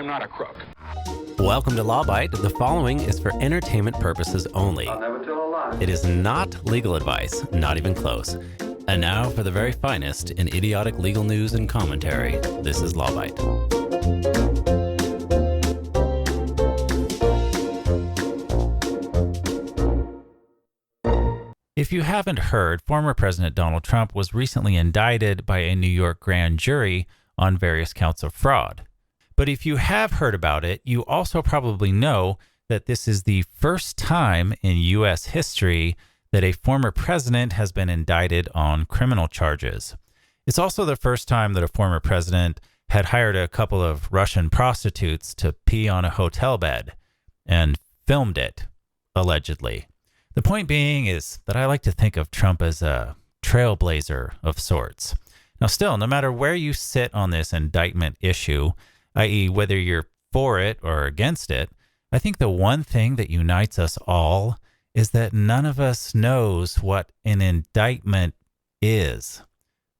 I'm not a crook. Welcome to Law Bite. The following is for entertainment purposes only. I'll never tell a lie. It is not legal advice, not even close. And now for the very finest in idiotic legal news and commentary. This is Law Bite. If you haven't heard, former President Donald Trump was recently indicted by a New York grand jury on various counts of fraud. But if you have heard about it, you also probably know that this is the first time in U.S. history that a former president has been indicted on criminal charges. It's also the first time that a former president had hired a couple of Russian prostitutes to pee on a hotel bed and filmed it, allegedly. The point being is that I like to think of Trump as a trailblazer of sorts. Now still, no matter where you sit on this indictment issue, i.e. whether you're for it or against it, I think the one thing that unites us all is that none of us knows what an indictment is.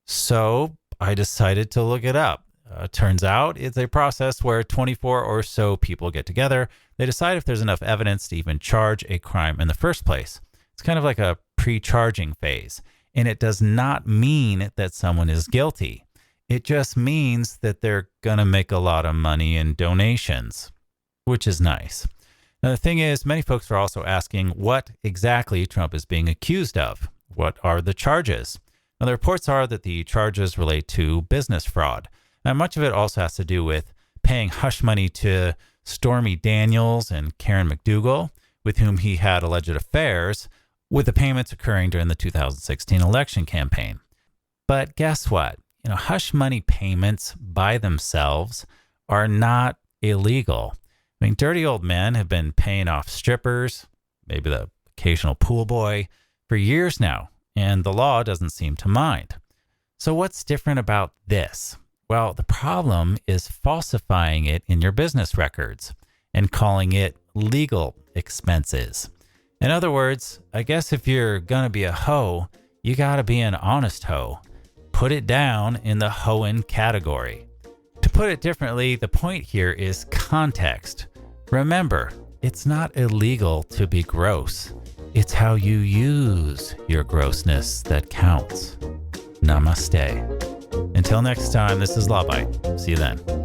So I decided to look it up. Turns out it's a process where 24 or so people get together. They decide if there's enough evidence to even charge a crime in the first place. It's kind of like a pre-charging phase. And it does not mean that someone is guilty. It just means that they're going to make a lot of money in donations, which is nice. Now, the thing is, many folks are also asking what exactly Trump is being accused of. What are the charges? Now, the reports are that the charges relate to business fraud. Now, much of it also has to do with paying hush money to Stormy Daniels and Karen McDougal, with whom he had alleged affairs, with the payments occurring during the 2016 election campaign. But guess what? Hush money payments by themselves are not illegal. I mean, dirty old men have been paying off strippers, maybe the occasional pool boy, for years now, and the law doesn't seem to mind. So what's different about this? Well, the problem is falsifying it in your business records and calling it legal expenses. In other words, I guess if you're going to be a hoe, you got to be an honest hoe. Put it down in the hoeing category. To put it differently, the point here is context. Remember, it's not illegal to be gross. It's how you use your grossness that counts. Namaste. Until next time, this is Law Bite. See you then.